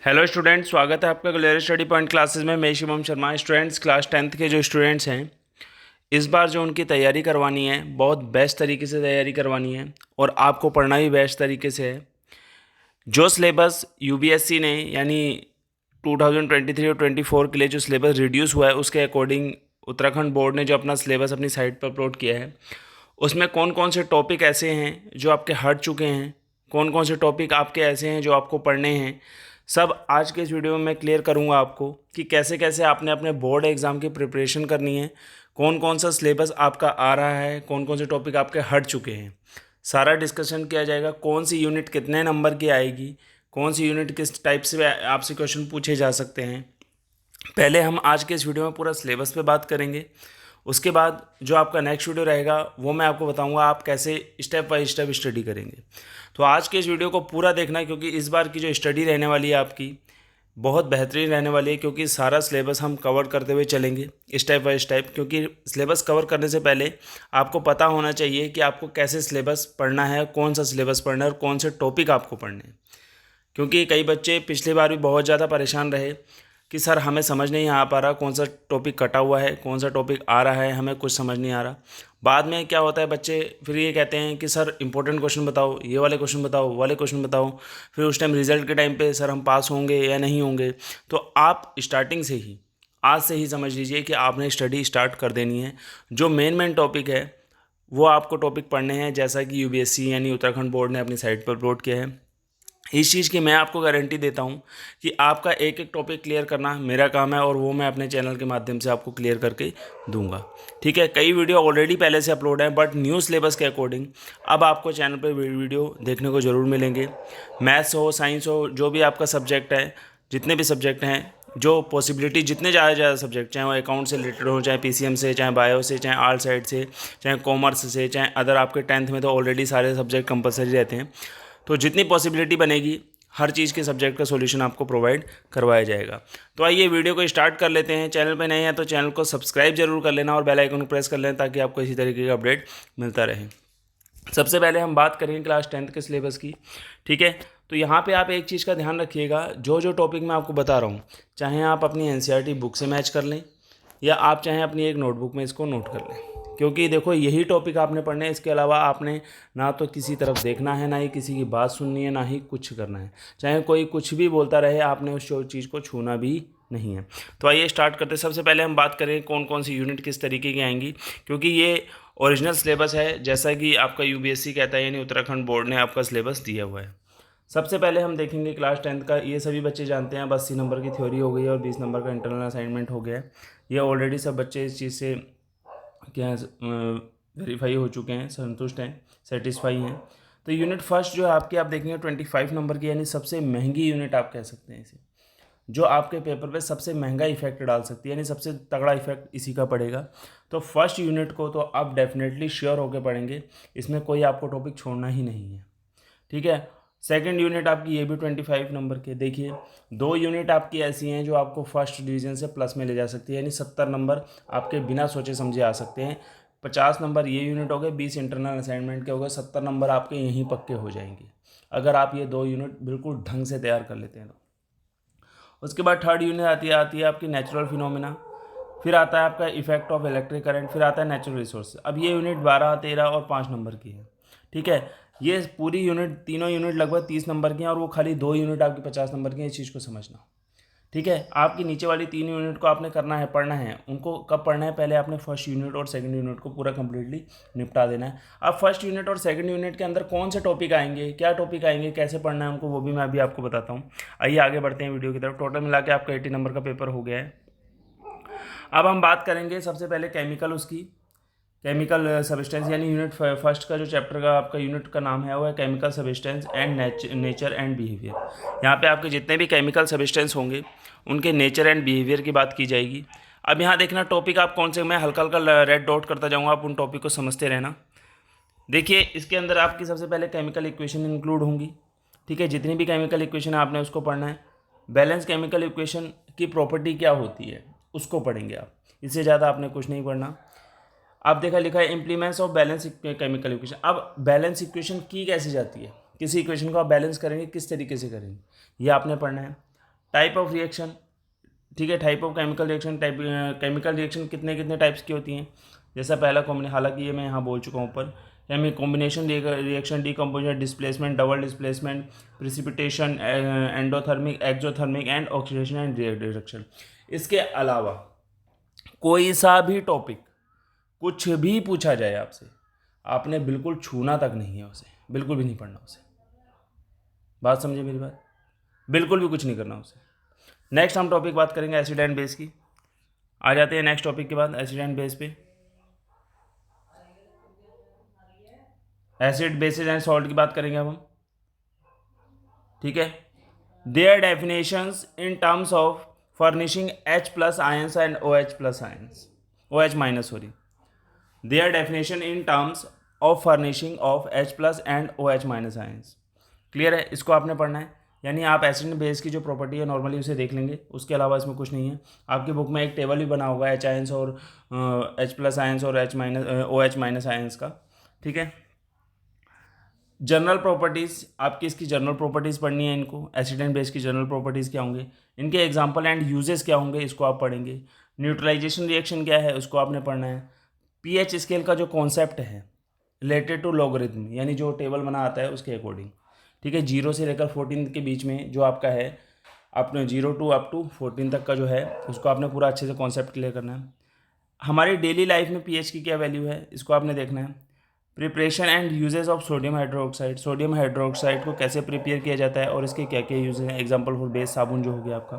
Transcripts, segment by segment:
Hello student, स्वागत है आपका ग्लोरियस स्टडी पॉइंट क्लासेस में। मैं Shivam Sharma. Students, class 10th के जो स्टूडेंट्स हैं, इस बार जो उनकी तैयारी करवानी है बहुत बेस्ट तरीके से तैयारी करवानी है और आपको पढ़ना भी बेस्ट तरीके से है। जो सिलेबस यूपीएससी ने यानी 2023 और 24 के लिए जो सिलेबस रिड्यूस हुआ है, उसके अकॉर्डिंग उत्तराखंड बोर्ड ने जो अपना सिलेबस अपनी साइट पर अपलोड किया है, उसमें कौन कौन से टॉपिक ऐसे हैं जो आपके हट चुके हैं, कौन कौन से टॉपिक आपके ऐसे हैं जो आपको पढ़ने हैं, सब आज के इस वीडियो में मैं क्लियर करूंगा आपको कि कैसे कैसे आपने अपने बोर्ड एग्ज़ाम की प्रिपरेशन करनी है, कौन कौन सा सिलेबस आपका आ रहा है, कौन कौन से टॉपिक आपके हट चुके हैं। सारा डिस्कशन किया जाएगा। कौन सी यूनिट कितने नंबर की आएगी, कौन सी यूनिट किस टाइप से आपसे क्वेश्चन पूछे जा सकते हैं। पहले हम आज के इस वीडियो में पूरा सिलेबस पे बात करेंगे। उसके बाद जो आपका नेक्स्ट वीडियो रहेगा वो मैं आपको बताऊंगा आप कैसे स्टेप बाय स्टेप स्टडी करेंगे। तो आज के इस वीडियो को पूरा देखना, क्योंकि इस बार की जो स्टडी रहने वाली है आपकी बहुत बेहतरीन रहने वाली है, क्योंकि सारा सिलेबस हम कवर करते हुए चलेंगे स्टेप बाय स्टेप। क्योंकि सिलेबस कवर करने से पहले आपको पता होना चाहिए कि आपको कैसे सिलेबस पढ़ना है, कौन सा सिलेबस पढ़ना है और कौन से टॉपिक आपको पढ़ने हैं। क्योंकि कई बच्चे पिछली बार भी बहुत ज़्यादा परेशान रहे कि सर हमें समझ नहीं आ पा रहा, कौन सा टॉपिक कटा हुआ है, कौन सा टॉपिक आ रहा है, हमें कुछ समझ नहीं आ रहा। बाद में क्या होता है, बच्चे फिर ये कहते हैं कि सर इंपॉर्टेंट क्वेश्चन बताओ, ये वाले क्वेश्चन बताओ, वो वाले क्वेश्चन बताओ। फिर उस टाइम रिजल्ट के टाइम पे सर हम पास होंगे या नहीं होंगे। तो आप स्टार्टिंग से ही, आज से ही समझ लीजिए कि आपने स्टडी स्टार्ट कर देनी है। जो मेन टॉपिक है वो आपको टॉपिक पढ़ने हैं, जैसा कि यूपीएससी यानी उत्तराखंड बोर्ड ने अपनी साइट पर अपलोड किया है। इस चीज़ की मैं आपको गारंटी देता हूँ कि आपका एक एक टॉपिक क्लियर करना मेरा काम है और वो मैं अपने चैनल के माध्यम से आपको क्लियर करके दूंगा। ठीक है, कई वीडियो ऑलरेडी पहले से अपलोड हैं, बट न्यू सिलेबस के अकॉर्डिंग अब आपको चैनल पर वीडियो देखने को ज़रूर मिलेंगे। मैथ्स हो, साइंस हो, जो भी आपका सब्जेक्ट है, जितने भी सब्जेक्ट हैं, जो पॉसिबिलिटी जितने ज़्यादा सब्जेक्ट, चाहे वो अकाउंट से रिलेटेड हो, चाहे पीसीएम से, चाहे बायो से, चाहे आर्ट साइड से, चाहे कॉमर्स से, चाहे अदर, आपके 10th में तो ऑलरेडी सारे सब्जेक्ट कंपलसरी रहते हैं। तो जितनी पॉसिबिलिटी बनेगी हर चीज़ के सब्जेक्ट का सॉल्यूशन आपको प्रोवाइड करवाया जाएगा। तो आइए वीडियो को स्टार्ट कर लेते हैं। चैनल पे नए हैं तो चैनल को सब्सक्राइब जरूर कर लेना और बेल आइकन को प्रेस कर लेना, ताकि आपको इसी तरीके का अपडेट मिलता रहे। सबसे पहले हम बात करेंगे क्लास 10th के सिलेबस की। ठीक है, तो यहाँ पे आप एक चीज़ का ध्यान रखिएगा, जो जो टॉपिक मैं आपको बता रहा हूँ, चाहे आप अपनी एनसीईआरटी बुक से मैच कर लें या आप चाहे अपनी एक नोटबुक में इसको नोट कर लें। क्योंकि देखो, यही टॉपिक आपने पढ़ने हैं, इसके अलावा आपने ना तो किसी तरफ देखना है, ना ही किसी की बात सुननी है, ना ही कुछ करना है। चाहे कोई कुछ भी बोलता रहे, आपने उस चीज़ को छूना भी नहीं है। तो आइए स्टार्ट करते हैं। सबसे पहले हम बात करें कौन कौन सी यूनिट किस तरीके की आएंगी, क्योंकि ये ओरिजिनल सिलेबस है जैसा कि आपका यूपीएससी कहता है, यानी उत्तराखंड बोर्ड ने आपका सिलेबस दिया हुआ है। सबसे पहले हम देखेंगे क्लास 10th का। ये सभी बच्चे जानते हैं, 80 नंबर की थ्योरी हो गई है और 20 नंबर का इंटरनल असाइनमेंट हो गया है। ये ऑलरेडी सब बच्चे इस चीज़ से क्या वेरीफाई हो चुके हैं, संतुष्ट हैं, सेटिस्फाई हैं। तो यूनिट फर्स्ट जो है आपकी, आप देखेंगे 25 नंबर की, यानी सबसे महंगी यूनिट आप कह सकते हैं इसे, जो आपके पेपर पे सबसे महंगा इफेक्ट डाल सकती है, यानी सबसे तगड़ा इफेक्ट इसी का पड़ेगा। तो फर्स्ट यूनिट को तो आप डेफिनेटली श्योर होकर पढ़ेंगे, इसमें कोई आपको टॉपिक छोड़ना ही नहीं है। ठीक है, सेकंड यूनिट आपकी ये भी 25 नंबर के। देखिए, दो यूनिट आपकी ऐसी हैं जो आपको फर्स्ट डिवीजन से प्लस में ले जा सकती है, यानी 70 नंबर आपके बिना सोचे समझे आ सकते हैं। 50 नंबर ये यूनिट हो गए, 20 इंटरनल असाइनमेंट के हो गए, 70 नंबर आपके यहीं पक्के हो जाएंगे अगर आप ये दो यूनिट बिल्कुल ढंग से तैयार कर लेते हैं तो। उसके बाद थर्ड यूनिट आती है आपकी नेचुरल फिनोमिना, फिर आता है आपका इफेक्ट ऑफ इलेक्ट्रिक करंट, फिर आता है नेचुरल रिसोर्स। अब ये यूनिट 12, 13 और 5 नंबर की है। ठीक है, ये पूरी यूनिट, तीनों यूनिट लगभग 30 नंबर की हैं और वो खाली दो यूनिट आपकी 50 नंबर की हैं। इस चीज़ को समझना। ठीक है, आपकी नीचे वाली 3 यूनिट को आपने करना है, पढ़ना है। उनको कब पढ़ना है, पहले आपने फर्स्ट यूनिट और सेकंड यूनिट को पूरा कंप्लीटली निपटा देना है। अब फर्स्ट यूनिट और सेकंड यूनिट के अंदर कौन से टॉपिक आएंगे, क्या टॉपिक आएंगे, कैसे पढ़ना है उनको, वो भी मैं अभी आपको बताता हूँ। आइए आगे बढ़ते हैं वीडियो की तरफ। टोटल मिला के आपका 80 नंबर का पेपर हो गया है। अब हम बात करेंगे सबसे पहले केमिकल, उसकी केमिकल सब्सटेंस, यानी यूनिट फर्स्ट का जो चैप्टर का आपका यूनिट का नाम है वो है chemical substance and nature and behaviour. यहाँ पे आपके जितने भी केमिकल सब्सटेंस होंगे उनके नेचर एंड बिहेवियर की बात की जाएगी। अब यहाँ देखना टॉपिक आप कौन से, मैं हल्का हल्का रेड डॉट करता जाऊँगा, आप उन टॉपिक को समझते रहना। देखिए, इसके अंदर आपकी सबसे पहले केमिकल इक्वेशन इंक्लूड होंगी। ठीक है, जितनी भी केमिकल इक्वेशन है आपने उसको पढ़ना है। बैलेंस केमिकल इक्वेशन की प्रॉपर्टी क्या होती है उसको पढ़ेंगे आप, इससे ज़्यादा आपने कुछ नहीं पढ़ना। आप देखा लिखा है implements of balance chemical equation. अब बैलेंस इक्वेशन की कैसे जाती है, किसी इक्वेशन को आप बैलेंस करेंगे किस तरीके से करेंगे, ये आपने पढ़ना है। टाइप ऑफ रिएक्शन, ठीक है, type of chemical reaction, chemical reaction कितने कितने टाइप्स की होती हैं। जैसा पहला कॉम्बिनेशन, हालांकि ये मैं यहाँ बोल चुका हूँ ऊपर, यानी combination reaction, decomposition, displacement, double displacement, precipitation, endothermic, exothermic and oxidation and reduction. इसके अलावा कोई सा भी टॉपिक कुछ भी पूछा जाए आपसे, आपने बिल्कुल छूना तक नहीं है उसे, बिल्कुल भी नहीं पढ़ना उसे। बात समझे मेरी बात, बिल्कुल भी कुछ नहीं करना उसे। नेक्स्ट हम टॉपिक बात करेंगे एसिड एंड बेस की। आ जाते हैं नेक्स्ट टॉपिक के बाद एसिड एंड बेस पे। एसिड, बेसिस एंड सॉल्ट की बात करेंगे अब हम, ठीक है। Their definitions in terms of furnishing H plus ions and OH plus ions, OH minus sorry. Their definition in terms of furnishing of H plus and OH minus ions. Clear है, इसको आपने पढ़ना है। यानी आप एसिड एंड बेस की जो property है नॉर्मली उसे देख लेंगे, उसके अलावा इसमें कुछ नहीं है। आपकी बुक में एक टेबल भी बना होगा H आयंस और H प्लस आयंस और H minus OH minus ions का, ठीक है। जनरल प्रॉपर्टीज़, आपकी इसकी जनरल प्रॉपर्टीज़ पढ़नी है इनको। एसिड एंड बेस की जनरल प्रॉपर्टीज़ क्या होंगे, इनके एग्जांपल एंड यूजेस क्या होंगे, इसको आप पढ़ेंगे। न्यूट्रलाइजेशन रिएक्शन क्या है, उसको आपने पढ़ना है। पीएच स्केल का जो कॉन्सेप्ट है रिलेटेड टू लॉगरिथम, यानी जो टेबल बना आता है उसके अकॉर्डिंग, ठीक है। 0 से लेकर 14 के बीच में जो आपका है, आपने 0 टू अप टू 14 तक का जो है उसको आपने पूरा अच्छे से कॉन्सेप्ट क्लियर करना है। हमारी डेली लाइफ में पीएच की क्या वैल्यू है, इसको आपने देखना है। Preparation and uses of sodium hydroxide, sodium hydroxide को कैसे प्रिपेयर किया जाता है और इसके क्या क्या यूज हैं। एग्जांपल फॉर बेस साबुन जो हो गया आपका,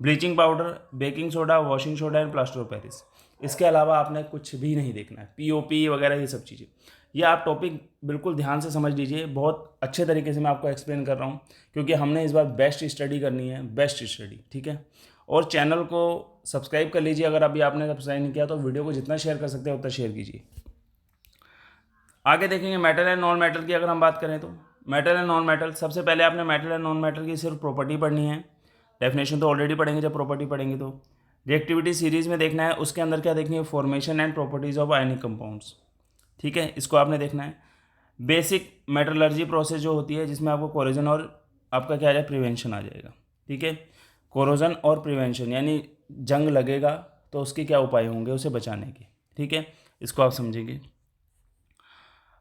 bleaching powder, baking soda, washing soda and plaster of Paris. इसके अलावा आपने कुछ भी नहीं देखना है, पीओपी वगैरह ये सब चीज़ें। ये आप टॉपिक बिल्कुल ध्यान से समझ लीजिए, बहुत अच्छे तरीके से मैं आपको एक्सप्लेन कर रहा हूँ, क्योंकि हमने इस बार बेस्ट स्टडी करनी है, बेस्ट स्टडी, ठीक है। और चैनल को सब्सक्राइब कर लीजिए, अगर अभी आपने सब्सक्राइब नहीं किया तो वीडियो को जितना शेयर कर सकते हैं उतना शेयर कीजिए। आगे देखेंगे मेटल एंड नॉन मेटल की अगर हम बात करें तो, मेटल एंड नॉन मेटल, सबसे पहले आपने मेटल एंड नॉन मेटल की सिर्फ प्रॉपर्टी पढ़नी है। डेफिनेशन तो ऑलरेडी पढ़ेंगे, जब प्रॉपर्टी पढ़ेंगे तो रिएक्टिविटी सीरीज में देखना है, उसके अंदर क्या देखेंगे, formation and properties of ionic compounds, ठीक है, इसको आपने देखना है। बेसिक मेटलर्जी प्रोसेस जो होती है, जिसमें आपको कोरोजन और आपका क्या आ जाए, प्रिवेंशन आ जाएगा, ठीक है। कोरोजन और प्रिवेंशन यानी जंग लगेगा तो उसके क्या उपाय होंगे उसे बचाने के, ठीक है, इसको आप समझेंगे।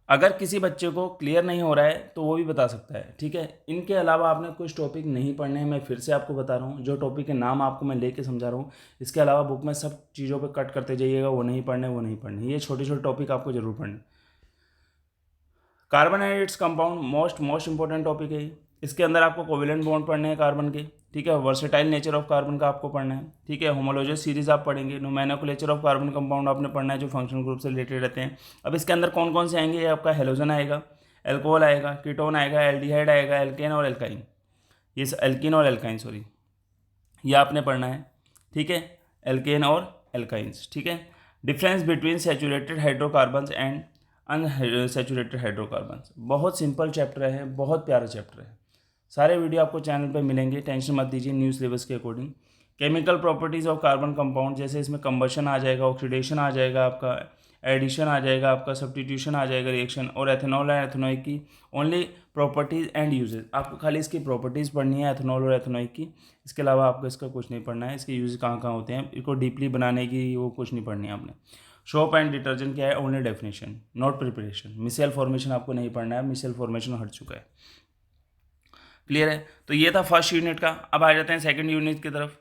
अगर किसी बच्चे को क्लियर नहीं हो रहा है तो वो भी बता सकता है, ठीक है। इनके अलावा आपने कुछ टॉपिक नहीं पढ़ने हैं, मैं फिर से आपको बता रहा हूँ, जो टॉपिक के नाम आपको मैं लेके समझा रहा हूँ, इसके अलावा बुक में सब चीज़ों पे कट करते जाइएगा, वो नहीं पढ़ने, वो नहीं पढ़ने, ये छोटे छोटे टॉपिक आपको जरूर पढ़ने। Carbon and its compound, most important topic है। इसके अंदर आपको कोवेलेंट बॉन्ड पढ़ने हैं कार्बन के, ठीक है। वर्सेटाइल नेचर ऑफ कार्बन का आपको पढ़ना है, ठीक है। होमोलॉजियस सीरीज आप पढ़ेंगे। नोमेनोक्लेचर ऑफ कार्बन कंपाउंड आपने पढ़ना है, जो फंक्शनल ग्रुप से रिलेटेड रहते हैं। अब इसके अंदर कौन कौन से आएंगे, ये आपका हेलोजन आएगा, एल्कोहल आएगा, कीटोन आएगा, एल्डिहाइड आएगा, एल्केन और एल्काइन, ये एल्किन और एल्काइन सॉरी, ये आपने पढ़ना है, ठीक है, एल्केन और एल्काइंस, ठीक है। Difference between saturated hydrocarbons and unsaturated hydrocarbons, बहुत सिंपल चैप्टर है, बहुत प्यारा चैप्टर है। सारे वीडियो आपको चैनल पे मिलेंगे, टेंशन मत दीजिए, न्यू सिलेबस के according. Chemical properties of carbon compound, जैसे इसमें कंबशन आ जाएगा, ऑक्सीडेशन आ जाएगा आपका, एडिशन आ जाएगा आपका, सब्स्टिट्यूशन आ जाएगा, रिएक्शन, और एथेनॉल एंड एथेनॉइक की ओनली प्रॉपर्टीज़ एंड यूजेज। आपको खाली इसकी प्रॉपर्टीज़ पढ़नी है एथेनॉल और एथेनॉइक की, इसके अलावा आपको इसका कुछ नहीं पढ़ना है। इसके यूज कहाँ कहाँ होते हैं, इसको डीपली बनाने की वो कुछ नहीं पढ़नी है आपने। सोप एंड डिटर्जेंट क्या है, only definition not preparation. Micelle formation आपको नहीं पढ़ना है, मिसेल फॉर्मेशन हट चुका है, क्लियर है। तो ये था फर्स्ट यूनिट का। अब आ जाते हैं सेकंड यूनिट की तरफ।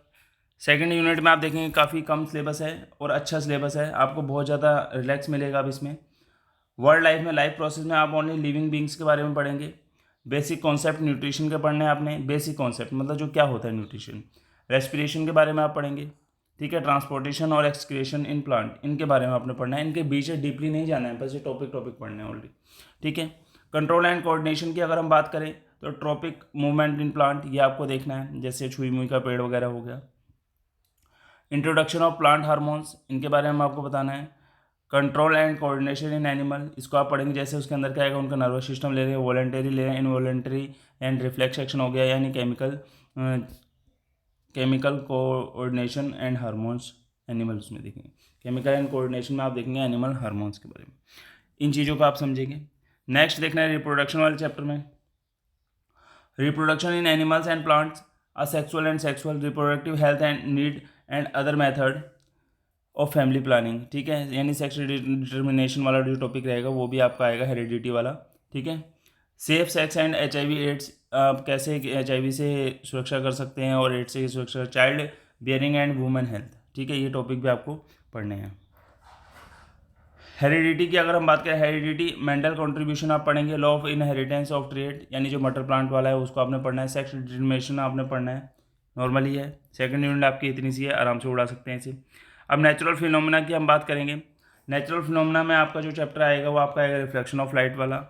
सेकंड यूनिट में आप देखेंगे काफ़ी कम सिलेबस है और अच्छा सिलेबस है, आपको बहुत ज़्यादा रिलैक्स मिलेगा अब इसमें। वर्ल्ड लाइफ में, लाइफ प्रोसेस में आप ओनली लिविंग बींग्स के बारे में पढ़ेंगे। बेसिक कॉन्सेप्ट न्यूट्रिशन के पढ़ने हैं आपने, बेसिक कॉन्सेप्ट मतलब जो क्या होता है न्यूट्रिशन। रेस्पिरेशन के बारे में आप पढ़ेंगे, ठीक है। ट्रांसपोर्टेशन और एक्सक्रीशन इन प्लांट, इनके बारे में आपने पढ़ना है। इनके बीच में डीपली नहीं जाना है, बस ये टॉपिक पढ़ने हैं ओनली, ठीक है। कंट्रोल एंड कोऑर्डिनेशन की अगर हम बात करें तो ट्रॉपिक मूवमेंट इन प्लांट, ये आपको देखना है, जैसे छुई मुई का पेड़ वगैरह हो गया। इंट्रोडक्शन ऑफ प्लांट हार्मोन्स, इनके बारे में आपको बताना है। Control and coordination in animal, इसको आप पढ़ेंगे, जैसे उसके अंदर क्या आएगा, उनका नर्वस सिस्टम ले रहे हैं, वॉलंटरी ले रहे हैं, इनवॉलंटरी एंड रिफ्लेक्स एक्शन हो गया, यानी chemical coordination and hormones animals में देखेंगे। केमिकल एंड कोऑर्डिनेशन में आप देखेंगे एनिमल हार्मोन्स के बारे में, इन चीज़ों को आप समझेंगे। नेक्स्ट देखना है रिप्रोडक्शन वाले चैप्टर में, reproduction in animals and plants. Asexual and sexual, reproductive health and need and other method of family planning, ठीक है, यानी सेक्स डिटर्मिनेशन वाला जो टॉपिक रहेगा वो भी आपका आएगा, हेरिडिटी वाला, ठीक है। Safe sex and HIV AIDS, आप कैसे HIV से सुरक्षा कर सकते हैं और एड्स से सुरक्षा, child bearing and women health, ठीक है, ये टॉपिक भी आपको पढ़ने हैं। हेरिडिटी की अगर हम बात करें, हेरिडिटी मेंटल कंट्रीब्यूशन आप पढ़ेंगे, law of inheritance of trade यानी जो मटर प्लांट वाला है उसको आपने पढ़ना है, सेक्स डिटर्मिनेशन आपने पढ़ना है, नॉर्मली है। सेकंड यूनिट आपकी इतनी सी है, आराम से उड़ा सकते हैं इसे। अब नेचुरल फिनोमेना की हम बात करेंगे। नेचुरल फिनोमेना में आपका जो चैप्टर आएगा वो आपका आएगा रिफ्लेक्शन ऑफ लाइट वाला,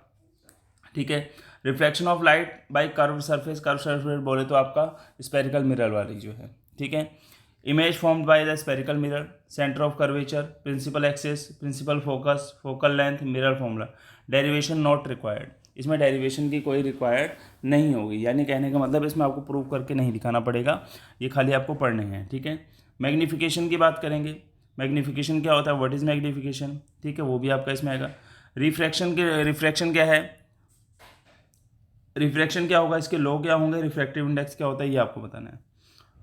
ठीक है। Reflection of light by curve surface, curve surface बोले तो आपका स्पेरिकल मिरर वाली जो है, ठीक है। Image formed by the spherical mirror, centre of curvature, principal axis, principal focus, focal length, mirror formula. Derivation not required, इसमें डेरिवेशन की कोई रिक्वायर्ड नहीं होगी, यानी कहने का मतलब इसमें आपको प्रूव करके नहीं दिखाना पड़ेगा, ये खाली आपको पढ़ने हैं, ठीक है। मैग्नीफिकेशन की बात करेंगे, मैग्नीफिकेशन क्या होता है, व्हाट इज़ मैग्नीफिकेशन, ठीक है, वो भी आपका इसमें आएगा। रिफ्रैक्शन क्या है, रिफ्रैक्शन क्या होगा, इसके लॉ क्या होंगे, रिफ्रैक्टिव इंडेक्स क्या होता है, ये आपको बताना है।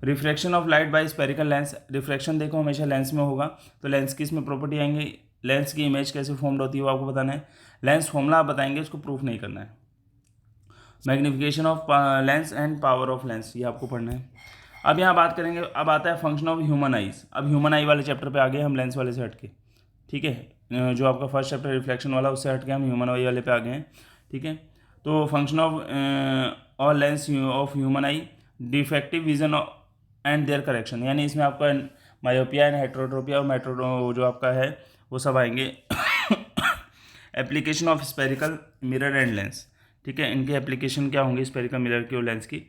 Refraction of light by spherical lens, refraction देखो हमेशा लेंस में होगा, तो लेंस की इसमें प्रॉपर्टी आएंगी, लेंस की इमेज कैसे फॉर्म्ड होती है वो आपको बताना है, लेंस फॉर्मूला आप बताएंगे, उसको प्रूफ नहीं करना है। Magnification of lens and power of lens, ये आपको पढ़ना है। अब यहाँ बात करेंगे, अब आता है फंक्शन ऑफ ह्यूमन आइज। अब ह्यूमन आई वाले चैप्टर पे आ गए हम, लेंस वाले से हटके, ठीक है, जो आपका फर्स्ट चैप्टर रिफ्लेक्शन वाला उससे हटके हम ह्यूमन आई वाले पे आ गए हैं, ठीक है। तो फंक्शन ऑफ और lens of human eye, defective vision and their correction, यानी इसमें आपका मायोपिया एंड हेट्रोट्रोपिया और मेट्रो जो आपका है वो सब आएंगे। Application of spherical mirror and lens, ठीक है, इनके एप्लीकेशन क्या होंगे स्पेरिकल मिरर की और लेंस की।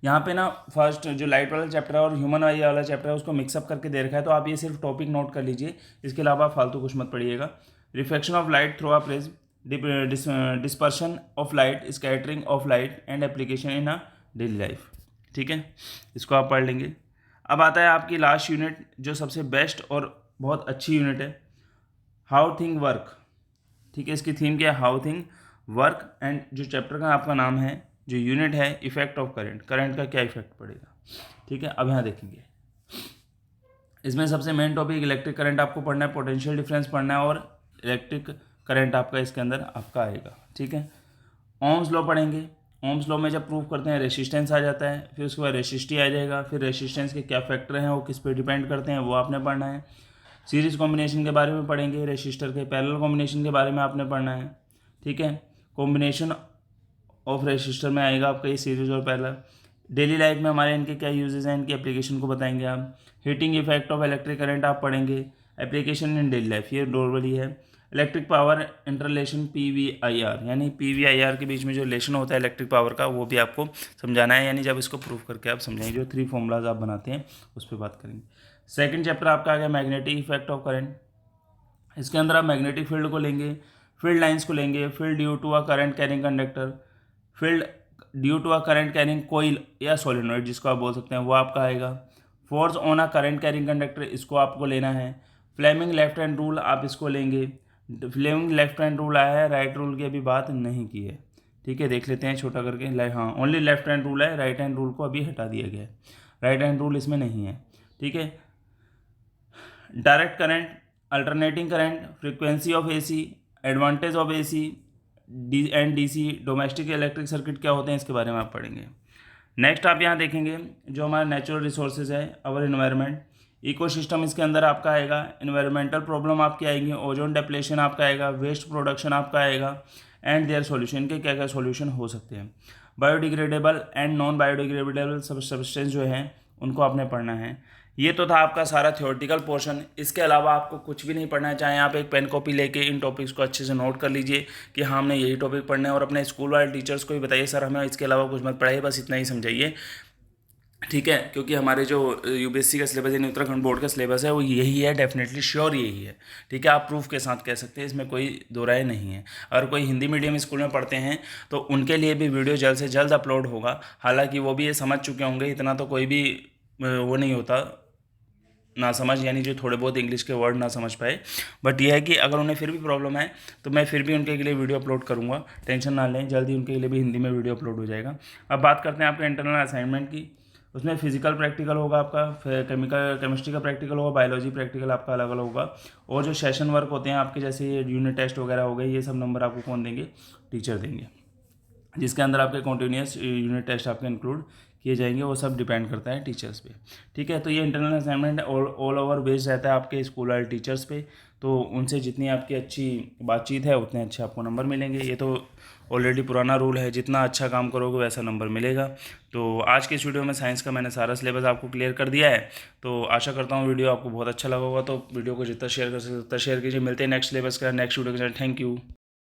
यहाँ पे ना फर्स्ट जो लाइट वाला चैप्टर है और ह्यूमन आई वाला चैप्टर है उसको मिक्सअप करके दे रखा है, तो आप ये सिर्फ टॉपिक नोट कर लीजिए, इसके अलावा फालतू कुछ मत पढ़िएगा। Reflection of light through a prism, dispersion of light, scattering of light and application in a daily life, ठीक है, इसको आप पढ़ लेंगे। अब आता है आपकी लास्ट यूनिट जो सबसे बेस्ट और बहुत अच्छी यूनिट है, हाउ थिंग वर्क, ठीक है, इसकी थीम क्या है, हाउ थिंग वर्क, एंड जो चैप्टर का आपका नाम है, जो यूनिट है, इफेक्ट ऑफ करंट, करंट का क्या इफेक्ट पड़ेगा, ठीक है। अब यहाँ देखेंगे, इसमें सबसे मेन टॉपिक इलेक्ट्रिक करंट आपको पढ़ना है, पोटेंशियल डिफरेंस पढ़ना है और इलेक्ट्रिक करंट आपका इसके अंदर आपका आएगा, ठीक है। ओम्स लॉ पढ़ेंगे, ओम्स लॉ में जब प्रूव करते हैं रेसिस्टेंस आ जाता है, फिर उसके बाद रेसिस्टी आ जाएगा, फिर रेसिस्टेंस के क्या फैक्टर हैं वो किस पे डिपेंड करते हैं वो आपने पढ़ना है। सीरीज कॉम्बिनेशन के बारे में पढ़ेंगे, रेसिस्टर के पैरेलल कॉम्बिनेशन के बारे में आपने पढ़ना है, ठीक है। कॉम्बिनेशन ऑफ रेसिस्टर में आएगा आपका ये सीरीज और पैरेलल। डेली लाइफ में हमारे इनके क्या यूजेस हैं, इनकी एप्लीकेशन को बताएंगे आप। Heating effect of electric current आप पढ़ेंगे, एप्लीकेशन इन डेली लाइफ, ये नॉर्मली है। इलेक्ट्रिक पावर इंटरलेशन PVIR, यानी PVIR के बीच में जो रिलेशन होता है इलेक्ट्रिक पावर का वो भी आपको समझाना है, यानी जब इसको प्रूव करके आप समझेंगे, जो 3 फॉर्मूलाज आप बनाते हैं उस पर बात करेंगे। सेकंड चैप्टर आपका आ गया मैग्नेटिक इफेक्ट ऑफ करंट, इसके अंदर आप मैग्नेटिक फील्ड को लेंगे, फील्ड लाइंस को लेंगे, field due to a current carrying conductor, field due to a current carrying coil या सोलिनॉइड जिसको आप बोल सकते हैं वो आपका आएगा। Force on a current carrying conductor, इसको आपको लेना है। फ्लेमिंग लेफ्ट हैंड रूल आप इसको लेंगे, फ्लेमिंग लेफ्ट हैंड रूल आया है, राइट रूल की अभी बात नहीं की है, ठीक है, देख लेते हैं छोटा करके, हाँ ओनली लेफ्ट हैंड रूल है, राइट हैंड रूल को अभी हटा दिया गया है, राइट हैंड रूल इसमें नहीं है, ठीक है। Direct current, alternating current, frequency of AC, advantage of AC and DC, domestic electric circuit क्या होते हैं इसके बारे में आप पढ़ेंगे। नेक्स्ट आप यहाँ देखेंगे जो हमारा नेचुरल रिसोर्सेज है, अवर इन्वायरमेंट, इकोसिस्टम इसके अंदर आपका आएगा। इन्वायरमेंटल प्रॉब्लम आपकी आएगी, ओजोन डेप्लेशन आपका आएगा, वेस्ट प्रोडक्शन आपका आएगा एंड देयर सॉल्यूशन के क्या क्या सॉल्यूशन हो सकते हैं। Biodegradable and non biodegradable substance जो हैं उनको आपने पढ़ना है। ये तो था आपका सारा थ्योरेटिकल पोर्शन, इसके अलावा आपको कुछ भी नहीं पढ़ना है, चाहे आप एक पेन कॉपी लेके इन टॉपिक्स को अच्छे से नोट कर लीजिए कि हाँ हमने यही टॉपिक पढ़ना है, और अपने स्कूल वाले टीचर्स को भी बताइए सर हमें इसके अलावा कुछ मत पढ़ाइए, बस इतना ही समझाइए, ठीक है, क्योंकि हमारे जो UPSC का सिलेबस यानी उत्तराखंड बोर्ड का सिलेबस है वो यही है, डेफिनेटली श्योर यही है, ठीक है, आप प्रूफ के साथ कह सकते हैं, इसमें कोई दो राय नहीं है। अगर कोई हिंदी मीडियम स्कूल में पढ़ते हैं तो उनके लिए भी वीडियो जल्द से जल्द अपलोड होगा, हालांकि वो भी ये समझ चुके होंगे, इतना तो कोई भी वो नहीं होता, ना समझ, यानी जो थोड़े बहुत इंग्लिश के वर्ड ना समझ पाए। बट यह है कि अगर उन्हें फिर भी प्रॉब्लम है तो मैं फिर भी उनके लिए वीडियो अपलोड करूँगा, टेंशन ना लें, जल्दी उनके लिए भी हिंदी में वीडियो अपलोड हो जाएगा। अब बात करते हैं आपके इंटरनल असाइनमेंट की। उसमें फिजिकल प्रैक्टिकल होगा आपका, फिर केमिस्ट्री का प्रैक्टिकल होगा, बायोलॉजी प्रैक्टिकल आपका अलग अलग होगा। और जो सेशन वर्क होते हैं आपके, जैसे ये यूनिट टेस्ट वगैरह हो गए, ये सब नंबर आपको कौन देंगे? टीचर देंगे, जिसके अंदर आपके कॉन्टीन्यूस यूनिट टेस्ट आपके इंक्लूड किए जाएंगे। वो सब डिपेंड करता है टीचर्स पे, ठीक है। तो ये internal assignment all over based रहता है आपके स्कूल वाले टीचर्स पे। तो उनसे जितनी आपकी अच्छी बातचीत है उतने अच्छे आपको नंबर मिलेंगे। ये तो ऑलरेडी पुराना रूल है, जितना अच्छा काम करोगे वैसा नंबर मिलेगा। तो आज के इस वीडियो में साइंस का मैंने सारा सिलेबस आपको क्लियर कर दिया है। तो आशा करता हूँ वीडियो आपको बहुत अच्छा लगा होगा। तो वीडियो को जितना शेयर कर सकते उतना शेयर कीजिए। मिलते हैं नेक्स्ट सिलेबस का नेक्स्ट वीडियो के साथ। Thank you.